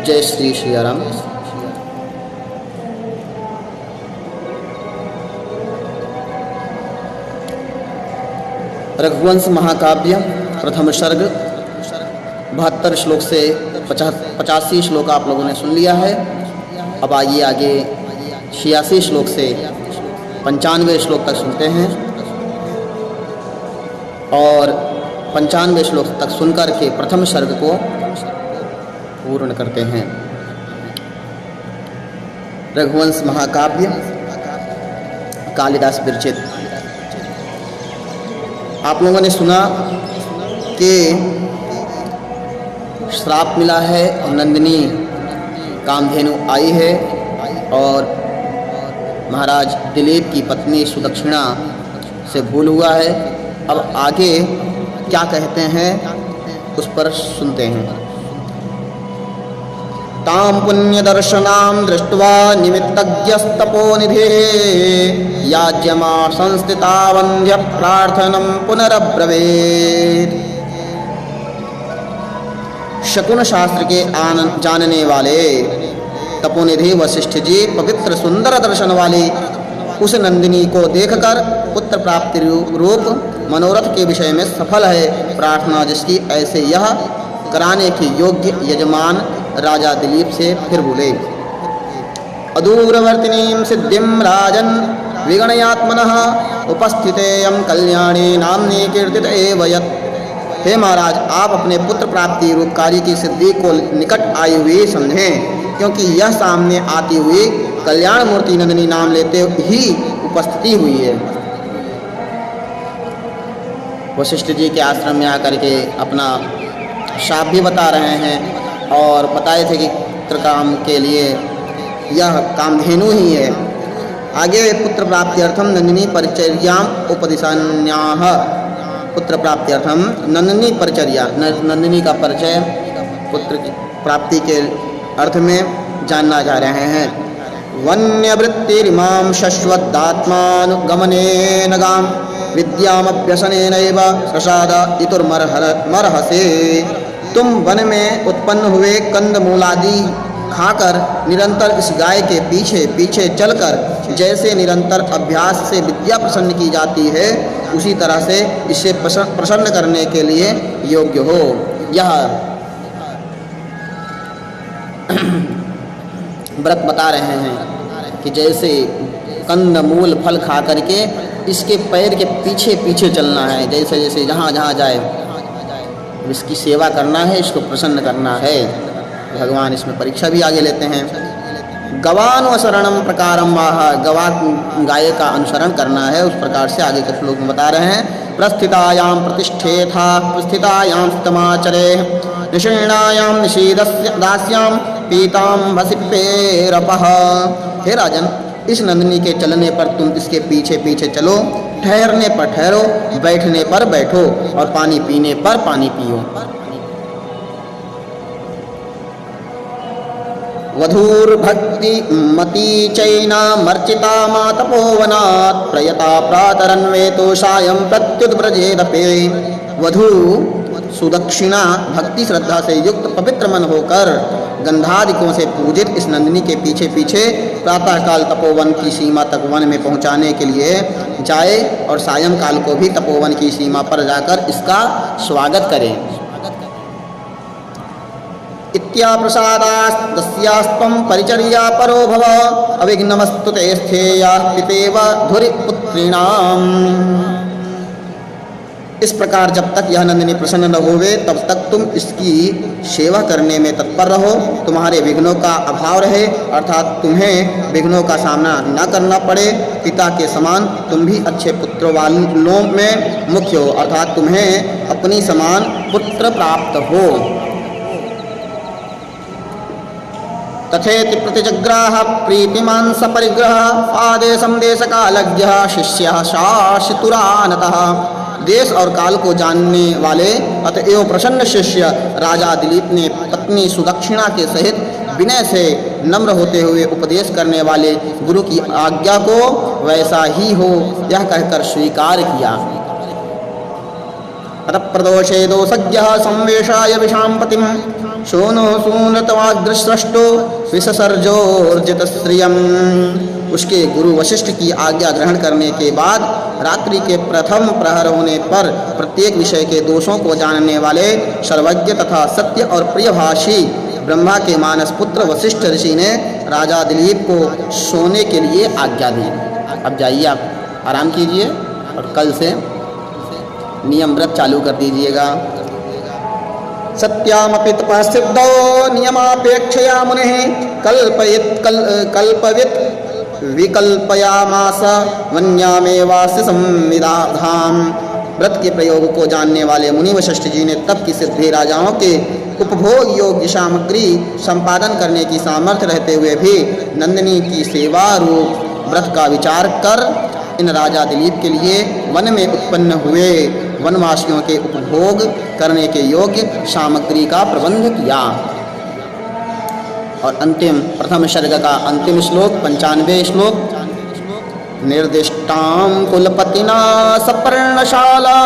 जय श्री सियाराम। रघुवंश महाकाव्य प्रथम सर्ग 72 श्लोक से 85 श्लोक आप लोगों ने सुन लिया है। अब आइए आगे 86 श्लोक से 95 श्लोक तक सुनते हैं और 95 श्लोक तक सुनकर के प्रथम सर्ग को पूर्ण करते हैं। रघुवंश महाकाव्य कालिदास विरचित। आप लोगों ने सुना कि श्राप मिला है और नंदिनी कामधेनु आई है और महाराज दिलीप की पत्नी सुदक्षिणा से भूल हुआ है। अब आगे क्या कहते हैं उस पर सुनते हैं। ताम पुण्य दर्शनाम दृष्ट्वा निमित्तज्ञस्तपोनिधे याज्यमा संस्थिता वंद्य प्रार्थनम पुनरब्रवीत्। शकुन शास्त्र के जानने वाले तपोनिधि वशिष्ठ जी पवित्र सुंदर दर्शन वाली उस नंदिनी को देखकर पुत्र प्राप्ति रूप मनोरथ के विषय में सफल है प्रार्थना जिसकी, ऐसे यह कराने के योग्य यजमान राजा दिलीप से फिर बोले। अदूरवर्तिनीं सिद्धिं राजन विगणयात्मनः उपस्थितेयं कल्याणी नाम्नी कीर्तित एव यत्। हे महाराज, आप अपने पुत्र प्राप्ति रूप कार्य की सिद्धि को निकट आई हुई समझें, क्योंकि यह सामने आती हुई कल्याण मूर्ति नंदिनी नाम लेते ही उपस्थिति हुई है। वशिष्ठ जी के आश्रम में आकर के अपना शाप भी बता रहे हैं और बताए थे कि पुत्र काम के लिए यह कामधेनु ही है। आगे पुत्र प्राप्त्यर्थम नंदिनी परिचर्याम उपदिशान्याः। पुत्र प्राप्त्यर्थम नंदिनी परिचर्या, नंदिनी का परिचय पुत्र की प्राप्ति के अर्थ में जानना जा रहे हैं। वन्यवृत्तिरिमां शश्वदात्मानुगमनेन गां विद्यामभ्यसनेनैव प्रसाद इतुर्मर्हसे। तुम वन में उत्पन्न हुए कंद मूलादि खाकर निरंतर इस गाय के पीछे पीछे चलकर जैसे निरंतर अभ्यास से विद्या प्रसन्न की जाती है, उसी तरह से इसे प्रसन्न करने के लिए योग्य हो। यह व्रत बता रहे हैं कि जैसे कंद मूल फल खा करके इसके पैर के पीछे पीछे चलना है, जैसे जैसे जहाँ जहाँ जाए इसकी सेवा करना है, इसको प्रसन्न करना है। भगवान इसमें परीक्षा भी आगे लेते हैं। गवानुसरणम प्रकारम वाह, गाय का अनुसरण करना है, उस प्रकार से आगे के श्लोक में बता रहे हैं। प्रस्थितायाम प्रतिष्ठेथा प्रस्थितायाम स्तमाचरे निषीणायाम निषीदास्याम पीताम भसिपेरपः। हे राजन, इस नंदिनी के चलने पर तुम इसके पीछे पीछे चलो, ठहरने पर ठहरो, बैठने पर बैठो और पानी पीने पर पानी पियो। वधूर्भक्ति मती चैना मर्चिता मातपोवनात् प्रयता प्रातरन्वेतो सायं प्रत्युद्व्रजेदपि। वधू सुदक्षिणा भक्ति श्रद्धा से युक्त पवित्र मन होकर गंधादिकों से पूजित इस नंदिनी के पीछे पीछे प्रातःकाल तपोवन की सीमा तक वन में पहुंचाने के लिए जाए और सायंकाल को भी तपोवन की सीमा पर जाकर इसका स्वागत करें। इत्या प्रसादास्तस्यास्त्वं परिचर्या परो भव अविघ्नमस्तु ते स्थेया पितेव धुरि पुत्रिणाम। इस प्रकार जब तक यह नंदिनी प्रसन्न न होवे तब तक तुम इसकी सेवा करने में तत्पर रहो, तुम्हारे विघ्नों का अभाव रहे, अर्थात तुम्हें विघ्नों का सामना न करना पड़े। पिता के समान तुम भी अच्छे पुत्र वालों में मुख्य हो, अर्थात तुम्हें अपनी समान पुत्र प्राप्त हो। तथेति प्रतिजग्राह प्रीतिमान सपरिग्रह आदेशं देशकालज्ञः शिष्यः शासितुरानतः। देश और काल को जानने वाले अतएव प्रसन्न शिष्य राजा दिलीप ने पत्नी सुदक्षिणा के सहित विनय से नम्र होते हुए उपदेश करने वाले गुरु की आज्ञा को वैसा ही हो यह कहकर स्वीकार किया। अतः प्रदोषे दोषज्ञः संवेशाय विषाम्पतिं शोनो सूनतवाग्रसृष्टो विससर्जोर्जित श्रियम्। उसके गुरु वशिष्ठ की आज्ञा ग्रहण करने के बाद रात्रि के प्रथम प्रहर होने पर प्रत्येक विषय के दोषों को जानने वाले सर्वज्ञ तथा सत्य और प्रियभाषी ब्रह्मा के मानस पुत्र वशिष्ठ ऋषि ने राजा दिलीप को सोने के लिए आज्ञा दी। अब जाइए आप आराम कीजिए और कल से नियम व्रत चालू कर दीजिएगा। सत्यामपि तपःसिद्धो नियमापेक्षया मुनिः कल्पवित् विकल्पयामास वन्यामेवास्य संविदाधाम। व्रत के प्रयोग को जानने वाले मुनि वशिष्ठ जी ने तप की सिद्धि राजाओं के उपभोग योग्य सामग्री संपादन करने की सामर्थ्य रहते हुए भी नंदिनी की सेवा रूप व्रत का विचार कर इन राजा दिलीप के लिए वन में उत्पन्न हुए वनवासियों के उपभोग करने के योग्य सामग्री का प्रबंध किया। और अंतिम प्रथम सर्ग का अंतिम श्लोक 95 श्लोक। निर्दिष्टां कुलपतिना सपर्णशाला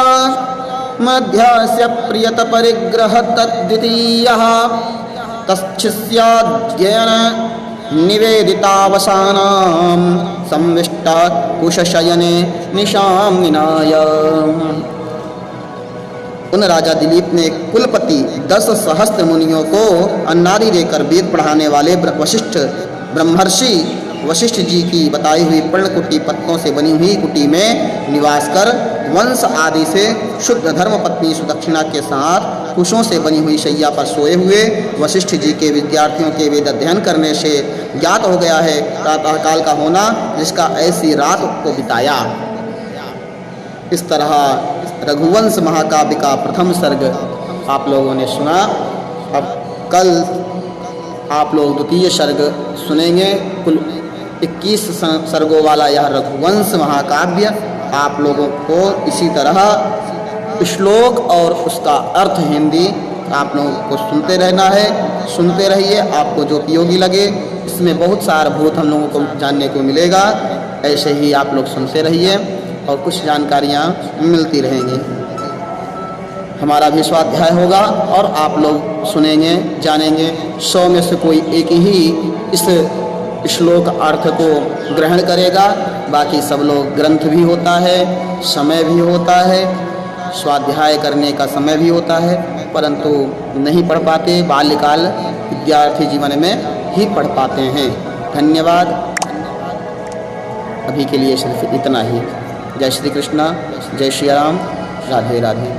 मध्यस्य प्रियत परिग्रह तद्वितीयः तच्छिष्याध्ययन निवेदितावसानां संविष्टा कुशशयने निशाम्निनाय। उन राजा दिलीप ने कुलपति 10 सहस्त्र मुनियों को अन्नादि देकर वेद पढ़ाने वाले वशिष्ठ ब्रह्मर्षि वशिष्ठ जी की बताई हुई पर्णकुटी पत्तों से बनी हुई कुटी में निवास कर वंश आदि से शुद्ध धर्म पत्नी सुदक्षिणा के साथ कुशों से बनी हुई शैया पर सोए हुए वशिष्ठ जी के विद्यार्थियों के वेद अध्ययन करने से ज्ञात हो गया है प्रातःकाल का होना, जिसका ऐसी रात को बिताया। इस तरह रघुवंश महाकाव्य का प्रथम सर्ग आप लोगों ने सुना। अब कल आप लोग द्वितीय सर्ग सुनेंगे। कुल 21 सर्गों वाला यह रघुवंश महाकाव्य आप लोगों को इसी तरह श्लोक और उसका अर्थ हिंदी आप लोगों को सुनते रहना है। सुनते रहिए, आपको जो उपयोगी लगे। इसमें बहुत सारा भूत हम लोगों को जानने को मिलेगा। ऐसे ही आप लोग सुनते रहिए और कुछ जानकारियाँ मिलती रहेंगी। हमारा भी स्वाध्याय होगा और आप लोग सुनेंगे, जानेंगे। 100 में से कोई एक ही इस श्लोक अर्थ को ग्रहण करेगा। बाकी सब लोग ग्रंथ भी होता है, समय भी होता है, स्वाध्याय करने का समय भी होता है, परंतु नहीं पढ़ पाते। बाल्यकाल विद्यार्थी जीवन में ही पढ़ पाते हैं। धन्यवाद। अभी के लिए सिर्फ इतना ही। जय श्री कृष्णा, जय श्री राम, राधे राधे।